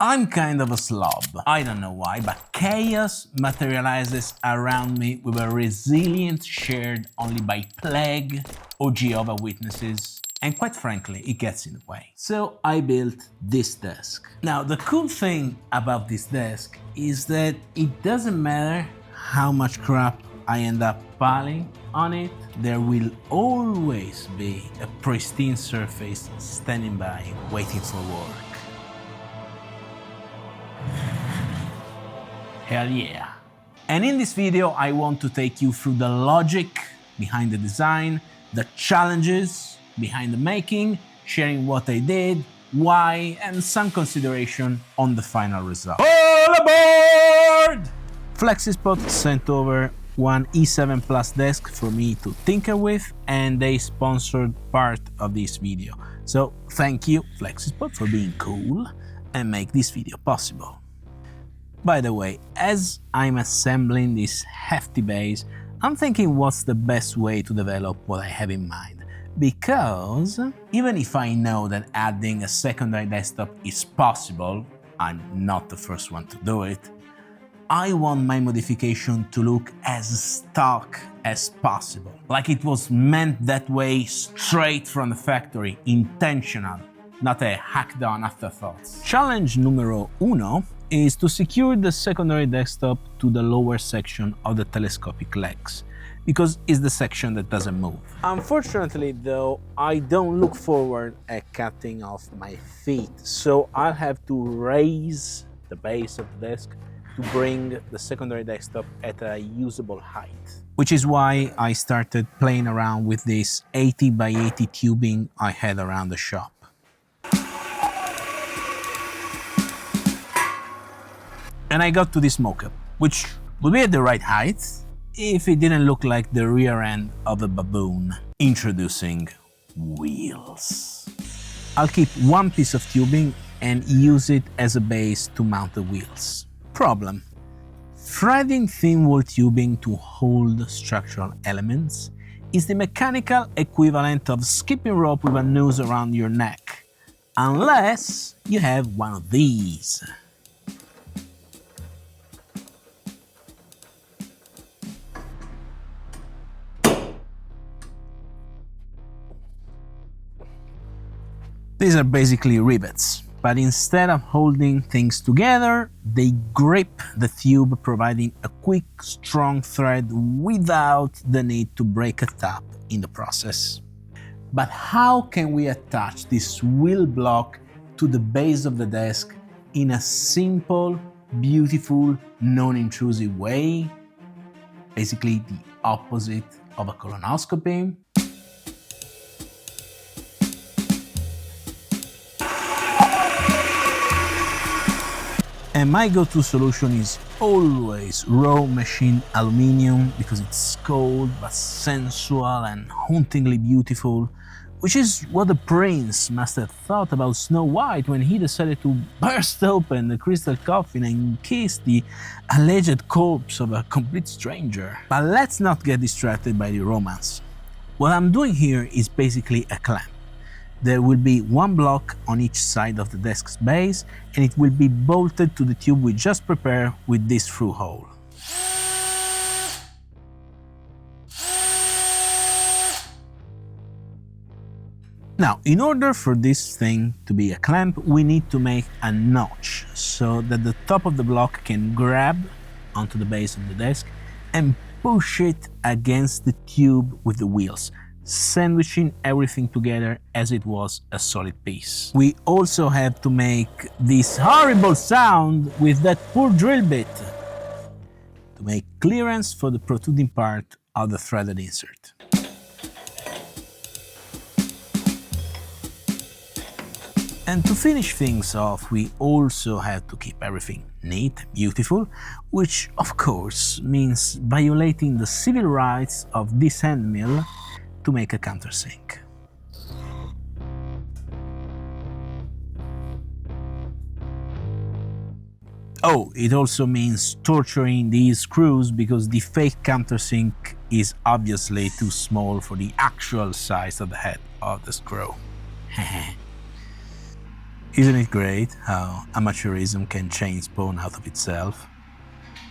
I'm kind of a slob. I don't know why, but chaos materializes around me with a resilience shared only by plague or Jehovah's Witnesses. And quite frankly, it gets in the way. So I built this desk. Now, the cool thing about this desk is that it doesn't matter how much crap I end up piling on it, there will always be a pristine surface standing by, waiting for work. Hell yeah. And in this video, I want to take you through the logic behind the design, the challenges behind the making, sharing what I did, why, and some consideration on the final result. All aboard! FlexiSpot sent over one E7Plus desk for me to tinker with, and they sponsored part of this video. So thank you, FlexiSpot, for being cool and make this video possible. By the way, as I'm assembling this hefty base, I'm thinking what's the best way to develop what I have in mind. Because even if I know that adding a secondary desktop is possible, I'm not the first one to do it, I want my modification to look as stock as possible. Like it was meant that way straight from the factory, intentional, not a hacked on afterthoughts. Challenge numero uno is to secure the secondary desktop to the lower section of the telescopic legs, because it's the section that doesn't move. Unfortunately though, I don't look forward at cutting off my feet, so I'll have to raise the base of the desk to bring the secondary desktop at a usable height. Which is why I started playing around with this 80 by 80 tubing I had around the shop. And I got to this mock-up, which would be at the right height if it didn't look like the rear end of a baboon. Introducing wheels. I'll keep one piece of tubing and use it as a base to mount the wheels. Problem: threading thin wall tubing to hold structural elements is the mechanical equivalent of skipping rope with a noose around your neck, unless you have one of these. These are basically rivets, but instead of holding things together, they grip the tube, providing a quick, strong thread without the need to break a tap in the process. But how can we attach this wheel block to the base of the desk in a simple, beautiful, non-intrusive way? Basically the opposite of a colonoscopy. And my go-to solution is always raw machined aluminum, because it's cold but sensual and hauntingly beautiful, which is what the prince must have thought about Snow White when he decided to burst open the crystal coffin and kiss the alleged corpse of a complete stranger. But let's not get distracted by the romance. What I'm doing here is basically a clamp. There will be one block on each side of the desk's base, and it will be bolted to the tube we just prepared with this through hole. Now, in order for this thing to be a clamp, we need to make a notch so that the top of the block can grab onto the base of the desk and push it against the tube with the wheels, sandwiching everything together as it was a solid piece. We also have to make this horrible sound with that poor drill bit to make clearance for the protruding part of the threaded insert. And to finish things off, we also have to keep everything neat and beautiful, which of course means violating the civil rights of this hand mill to make a countersink. Oh, it also means torturing these screws, because the fake countersink is obviously too small for the actual size of the head of the screw. Isn't it great how amateurism can change spawn out of itself?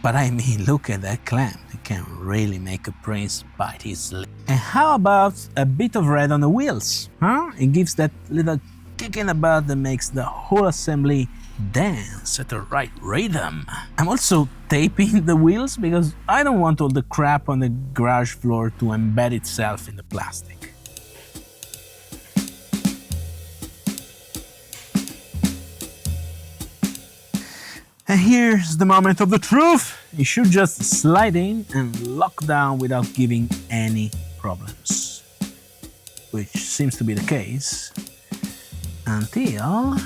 But I mean, look at that clamp, it can really make a prince bite his lip. And how about a bit of red on the wheels? Huh? It gives that little kick in the butt that makes the whole assembly dance at the right rhythm. I'm also taping the wheels because I don't want all the crap on the garage floor to embed itself in the plastic. And here's the moment of the truth. You should just slide in and lock down without giving any problems. Which seems to be the case until...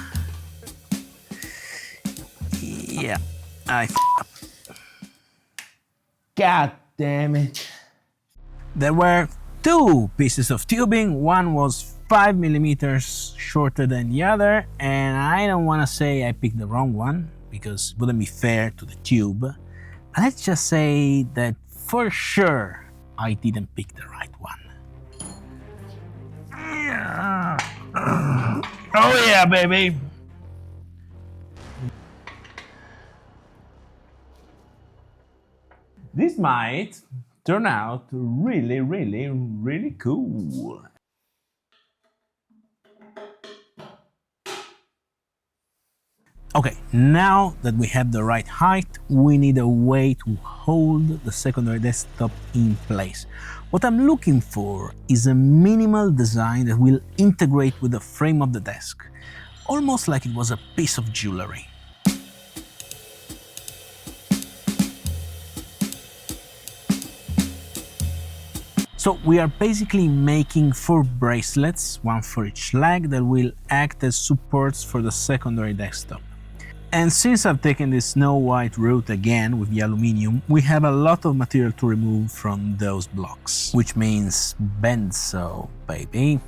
yeah, I f***ed up. God damn it. There were two pieces of tubing. One was 5 millimeters shorter than the other, and I don't want to say I picked the wrong one, because it wouldn't be fair to the tube. But let's just say that for sure I didn't pick the right one. Oh yeah, baby! This might turn out really, really, really cool. Okay, now that we have the right height, we need a way to hold the secondary desktop in place. What I'm looking for is a minimal design that will integrate with the frame of the desk, almost like it was a piece of jewelry. So we are basically making 4 bracelets, one for each leg, that will act as supports for the secondary desktop. And since I've taken this Snow White route again with the aluminum, we have a lot of material to remove from those blocks, which means benzo, baby.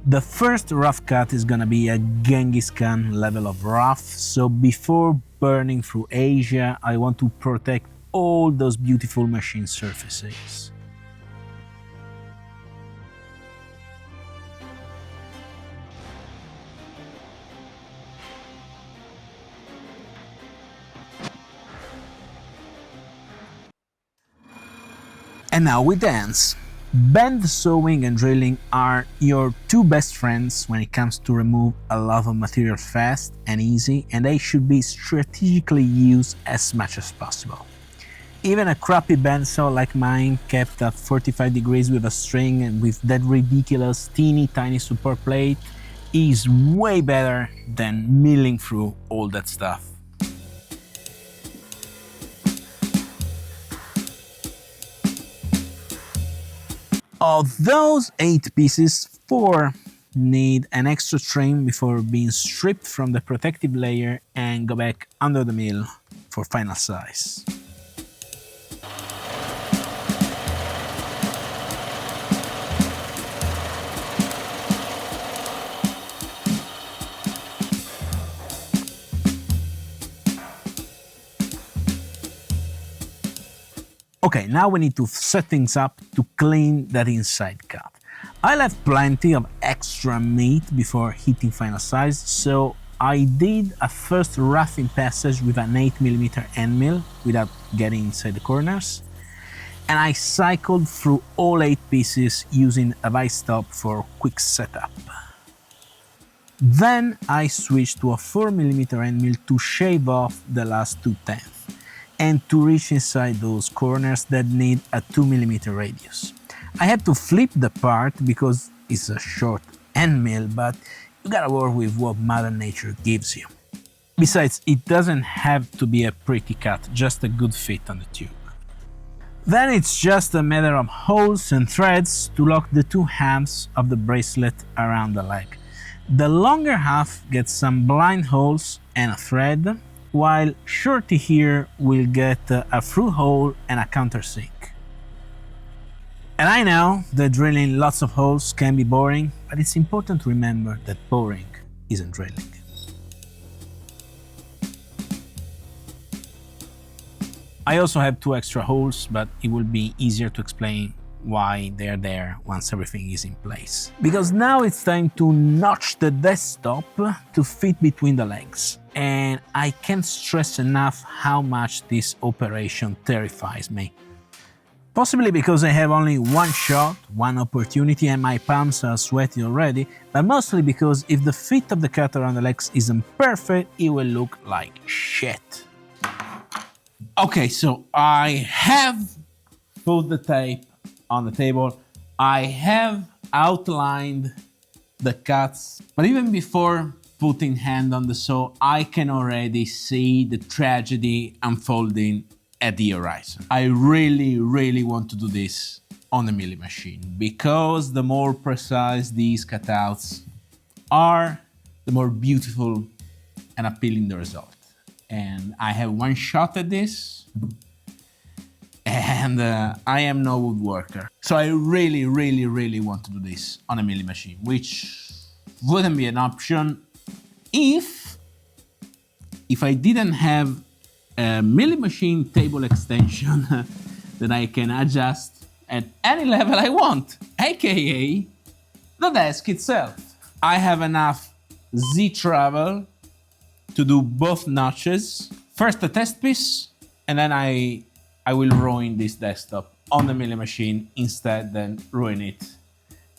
The first rough cut is gonna be a Genghis Khan level of rough, so before burning through Asia, I want to protect all those beautiful machine surfaces. And now we dance. Bend sewing and drilling are your two best friends when it comes to remove a lot of material fast and easy, and they should be strategically used as much as possible. Even a crappy bandsaw like mine, kept at 45 degrees with a string and with that ridiculous teeny tiny support plate, is way better than milling through all that stuff. Of those 8 pieces, 4 need an extra trim before being stripped from the protective layer and go back under the mill for final size. Okay, now we need to set things up to clean that inside cut. I left plenty of extra meat before hitting final size, so I did a first roughing passage with an 8mm end mill without getting inside the corners, and I cycled through all 8 pieces using a vice stop for quick setup. Then I switched to a 4mm end mill to shave off the last 2/10 and to reach inside those corners that need a 2mm radius. I had to flip the part because it's a short end mill, but you gotta work with what Mother Nature gives you. Besides, it doesn't have to be a pretty cut, just a good fit on the tube. Then it's just a matter of holes and threads to lock the 2 halves of the bracelet around the leg. The longer half gets some blind holes and a thread, while shorty here will get a through hole and a countersink. And I know that drilling lots of holes can be boring, but it's important to remember that boring isn't drilling. I also have 2 extra holes, but it will be easier to explain why they're there once everything is in place. Because now it's time to notch the desktop to fit between the legs. And I can't stress enough how much this operation terrifies me. Possibly because I have only one shot, one opportunity, and my palms are sweaty already, but mostly because if the fit of the cutter on the legs isn't perfect, it will look like shit. Okay, so I have put the tape on the table, I have outlined the cuts, but even before putting hand on the saw, I can already see the tragedy unfolding at the horizon. I really want to do this on a milling machine, because the more precise these cutouts are, the more beautiful and appealing the result. And I have one shot at this, and I am no woodworker. So I really want to do this on a milling machine, which wouldn't be an option if I didn't have a milling machine table extension that I can adjust at any level I want, aka the desk itself. I have enough Z-travel to do both notches. First a test piece, and then I will ruin this desktop on the milling machine instead than ruin it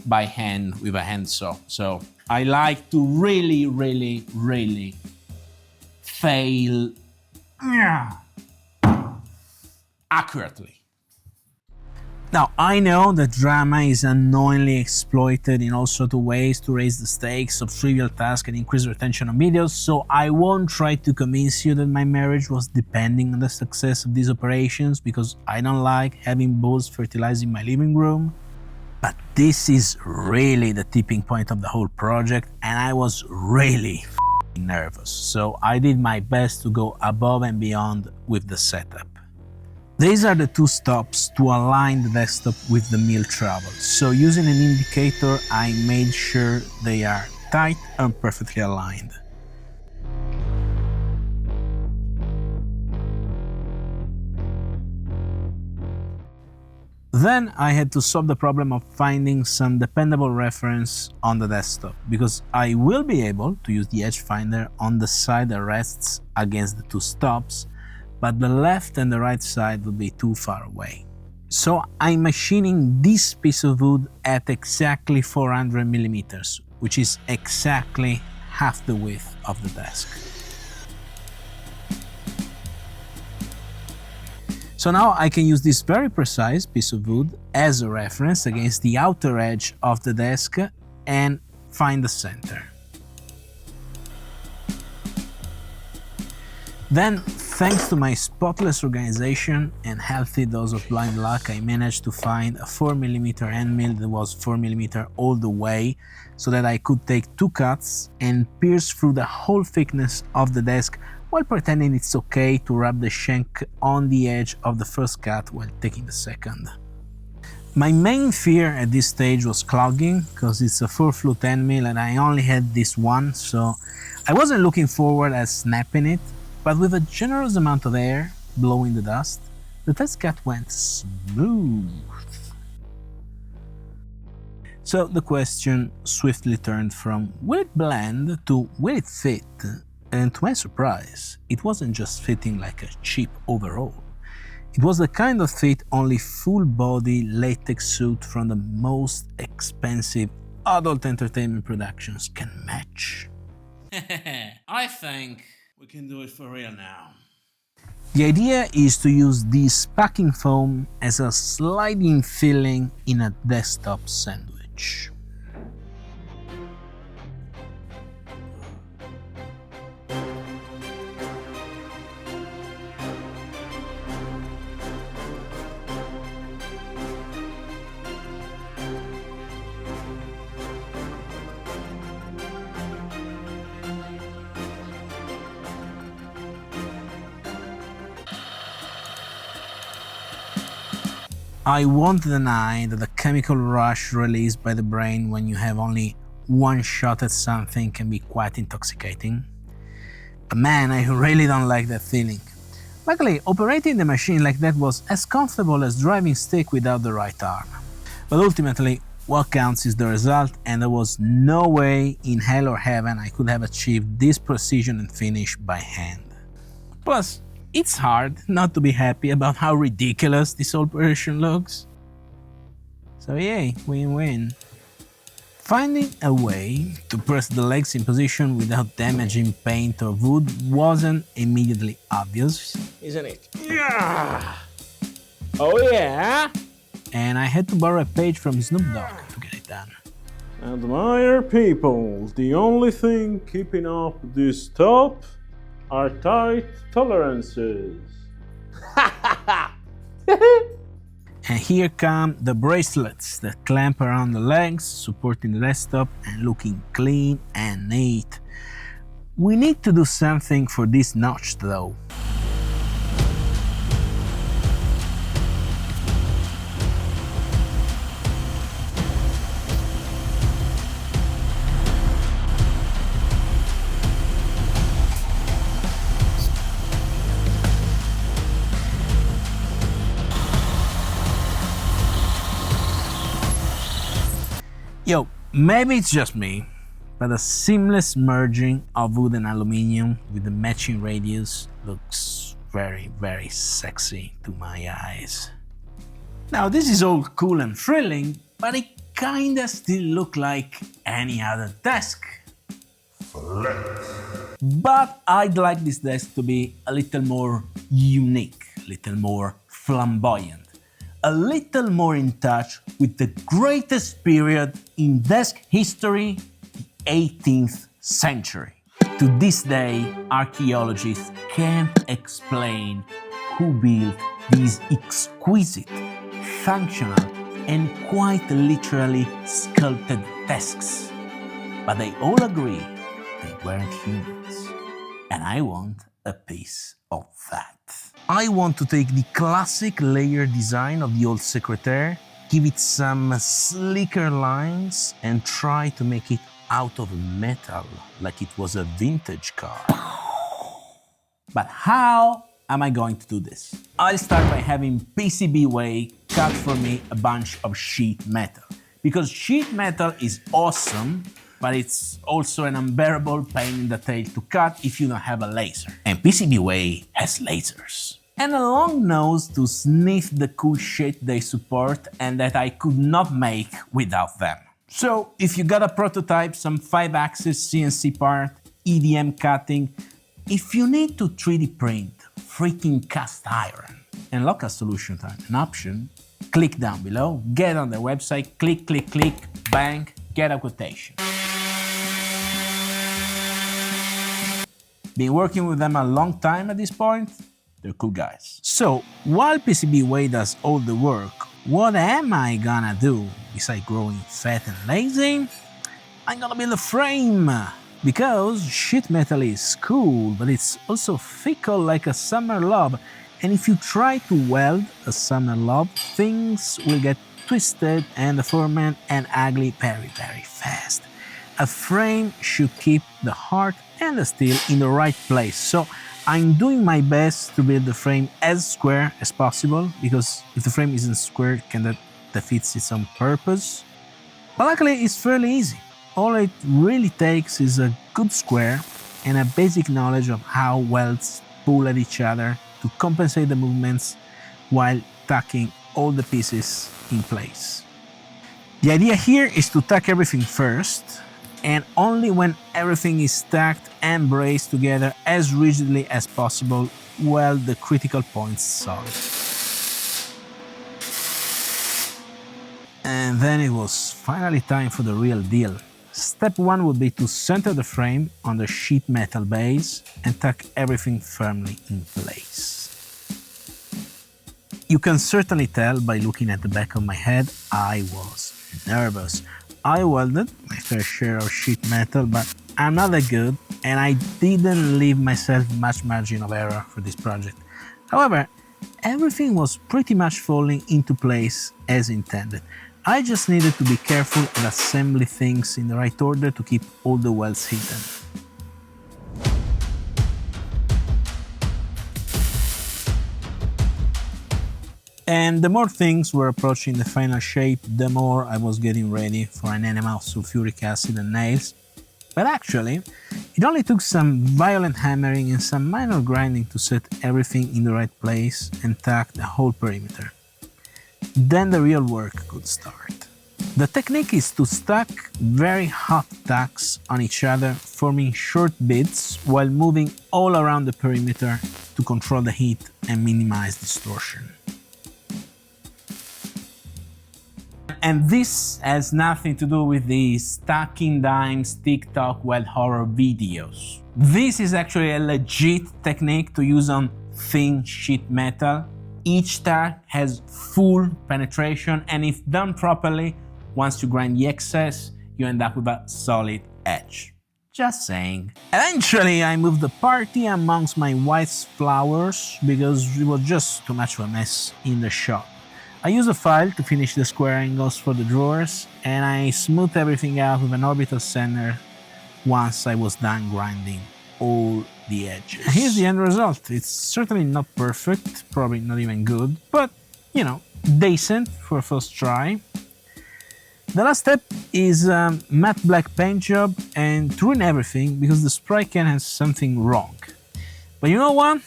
by hand with a hand saw. So I like to really fail accurately. Now, I know that drama is unknowingly exploited in all sorts of ways to raise the stakes of trivial tasks and increase retention on videos, so I won't try to convince you that my marriage was depending on the success of these operations, because I don't like having bugs fertilizing my living room. But this is really the tipping point of the whole project, and I was really nervous, so I did my best to go above and beyond with the setup. These are the two stops to align the desktop with the mill travel, so using an indicator I made sure they are tight and perfectly aligned. Then I had to solve the problem of finding some dependable reference on the desktop, because I will be able to use the edge finder on the side that rests against the two stops, but the left and the right side will be too far away. So I'm machining this piece of wood at exactly 400 millimeters, which is exactly half the width of the desk. So now I can use this very precise piece of wood as a reference against the outer edge of the desk and find the center. Then, thanks to my spotless organization and healthy dose of blind luck, I managed to find a 4mm end mill that was 4mm all the way, so that I could take two cuts and pierce through the whole thickness of the desk while pretending it's okay to rub the shank on the edge of the first cut while taking the second. My main fear at this stage was clogging, because it's a 4-flute end mill and I only had this one, so I wasn't looking forward at snapping it, but with a generous amount of air blowing the dust, the test cut went smooth. So the question swiftly turned from will it blend to will it fit? And to my surprise, it wasn't just fitting like a cheap overall. It was the kind of fit only full-body latex suit from the most expensive adult entertainment productions can match. I think we can do it for real now. The idea is to use this packing foam as a sliding filling in a desktop sandwich. I won't deny that the chemical rush released by the brain when you have only one shot at something can be quite intoxicating. But man, I really don't like that feeling. Luckily, operating the machine like that was as comfortable as driving stick without the right arm. But ultimately, what counts is the result, and there was no way in hell or heaven I could have achieved this precision and finish by hand. Plus, it's hard not to be happy about how ridiculous this operation looks. So yay, win-win. Finding a way to press the legs in position without damaging paint or wood wasn't immediately obvious, isn't it? Yeah! Oh yeah! And I had to borrow a page from Snoop Dogg to get it done. Admire people, the only thing keeping up this top are tight tolerances. And here come the bracelets that clamp around the legs, supporting the desktop and looking clean and neat. We need to do something for this notch though. Yo, maybe it's just me, but a seamless merging of wood and aluminium with the matching radius looks very, very sexy to my eyes. Now this is all cool and thrilling, but it kinda still looks like any other desk. But I'd like this desk to be a little more unique, a little more flamboyant, a little more in touch with the greatest period in desk history, the 18th century. To this day, archaeologists can't explain who built these exquisite, functional, and quite literally sculpted desks. But they all agree they weren't humans. And I want a piece of that. I want to take the classic layer design of the old secretaire, give it some slicker lines, and try to make it out of metal, like it was a vintage car. But how am I going to do this? I'll start by having PCBWay cut for me a bunch of sheet metal. Because sheet metal is awesome, but it's also an unbearable pain in the tail to cut if you don't have a laser. And PCBWay has lasers. And a long nose to sniff the cool shit they support and that I could not make without them. So if you got a prototype, some 5-axis CNC part, EDM cutting, if you need to 3D print freaking cast iron and local solutions are an option, click down below, get on their website, click, click, click, bang, get a quotation. Been working with them a long time at this point. They're cool guys. So, while PCBWay does all the work, what am I gonna do besides growing fat and lazy? I'm gonna build a frame. Because sheet metal is cool, but it's also fickle like a summer lob. And if you try to weld a summer lob, things will get twisted and deformed and ugly very, very fast. A frame should keep the heart and the steel in the right place. So I'm doing my best to build the frame as square as possible, because if the frame isn't square, it kind of defeats its own purpose. But luckily, it's fairly easy. All it really takes is a good square and a basic knowledge of how welds pull at each other to compensate the movements while tucking all the pieces in place. The idea here is to tuck everything first, and only when everything is stacked and braced together as rigidly as possible weld the critical points solid. And then it was finally time for the real deal. Step 1 would be to center the frame on the sheet metal base and tuck everything firmly in place. You can certainly tell by looking at the back of my head, I was nervous. I welded my fair share of sheet metal, but I'm not that good, and I didn't leave myself much margin of error for this project. However, everything was pretty much falling into place as intended. I just needed to be careful and assemble things in the right order to keep all the welds hidden. And the more things were approaching the final shape, the more I was getting ready for an enema of sulfuric acid and nails. But actually, it only took some violent hammering and some minor grinding to set everything in the right place and tack the whole perimeter. Then the real work could start. The technique is to stack very hot tacks on each other, forming short bits while moving all around the perimeter to control the heat and minimize distortion. And this has nothing to do with the stacking dimes TikTok web horror videos. This is actually a legit technique to use on thin sheet metal. Each tack has full penetration, and if done properly, once you grind the excess, you end up with a solid edge. Just saying. Eventually, I moved the party amongst my white flowers because it was just too much of a mess in the shop. I used a file to finish the square angles for the drawers, and I smoothed everything out with an orbital sander once I was done grinding all the edges. Here's the end result. It's certainly not perfect, probably not even good, but, you know, decent for a first try. The last step is a matte black paint job, and to ruin everything, because the spray can has something wrong. But you know what?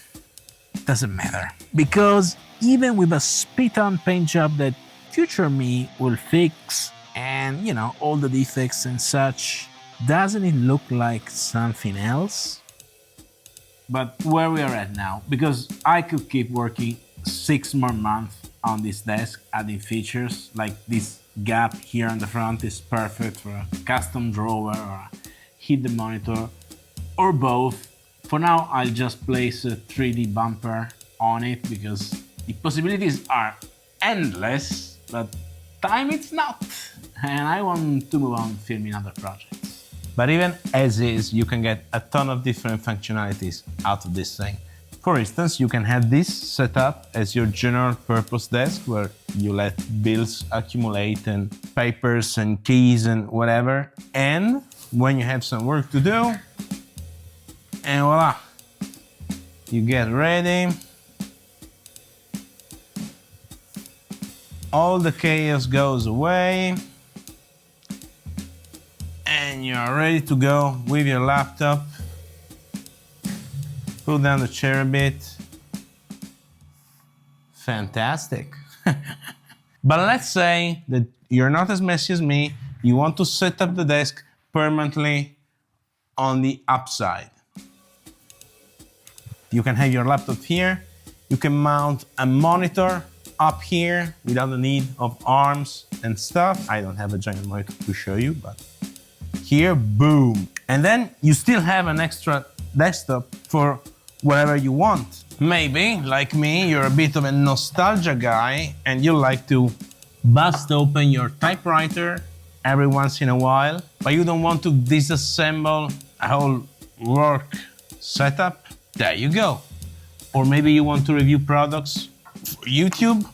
Doesn't matter. Because even with a spit-on paint job that future me will fix, and, you know, all the defects and such, doesn't it look like something else? But where we are at now, because I could keep working 6 more months on this desk, adding features like this gap here on the front is perfect for a custom drawer or a hidden monitor, or both. For now, I'll just place a 3D bumper on it because the possibilities are endless, but time it's not, and I want to move on filming other projects. But even as is, you can get a ton of different functionalities out of this thing. For instance, you can have this set up as your general purpose desk where you let bills accumulate and papers and keys and whatever. And when you have some work to do, and voila, you get ready. All the chaos goes away. And you're ready to go with your laptop. Pull down the chair a bit. Fantastic. But let's say that you're not as messy as me. You want to set up the desk permanently on the upside. You can have your laptop here. You can mount a monitor up here without the need of arms and stuff. I don't have a giant monitor to show you, but here, boom. And then you still have an extra desktop for whatever you want. Maybe, like me, you're a bit of a nostalgia guy and you like to bust open your typewriter every once in a while, but you don't want to disassemble a whole work setup. There you go. Or maybe you want to review products for YouTube.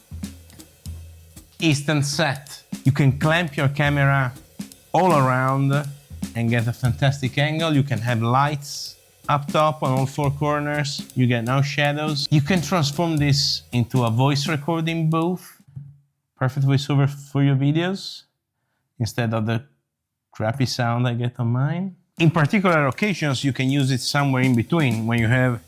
Instant set. You can clamp your camera all around and get a fantastic angle. You can have lights up top on all 4 corners. You get no shadows. You can transform this into a voice recording booth. Perfect voiceover for your videos instead of the crappy sound I get on mine. In particular occasions, you can use it somewhere in between when you have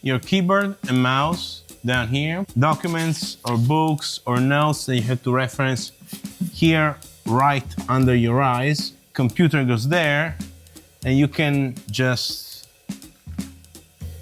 your keyboard and mouse down here, documents or books or notes that you have to reference here right under your eyes. Computer goes there, and you can just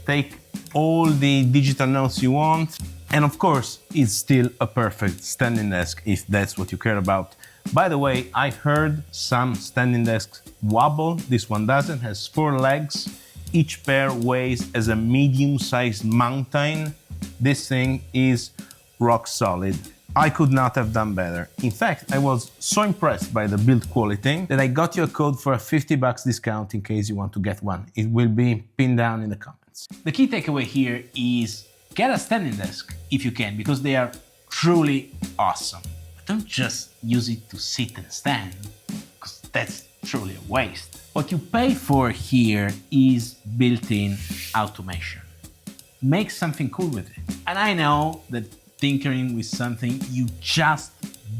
take all the digital notes you want. And of course, it's still a perfect standing desk if that's what you care about. By the way, I heard some standing desks wobble. This one doesn't, has 4 legs. Each pair weighs as a medium-sized mountain. This thing is rock solid. I could not have done better. In fact, I was so impressed by the build quality that I got you a code for a $50 discount in case you want to get one. It will be pinned down in the comments. The key takeaway here is get a standing desk if you can, because they are truly awesome. But don't just use it to sit and stand, because that's truly a waste. What you pay for here is built-in automation. Make something cool with it. And I know that tinkering with something you just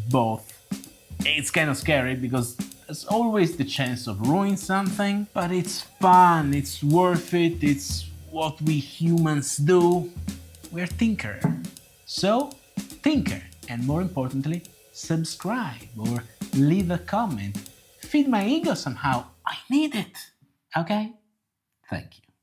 bought. It's kind of scary because there's always the chance of ruining something, but it's fun, it's worth it, it's what we humans do. We're tinker. So, tinker, and more importantly, subscribe or leave a comment. Feed my ego somehow. I need it. Okay? Thank you.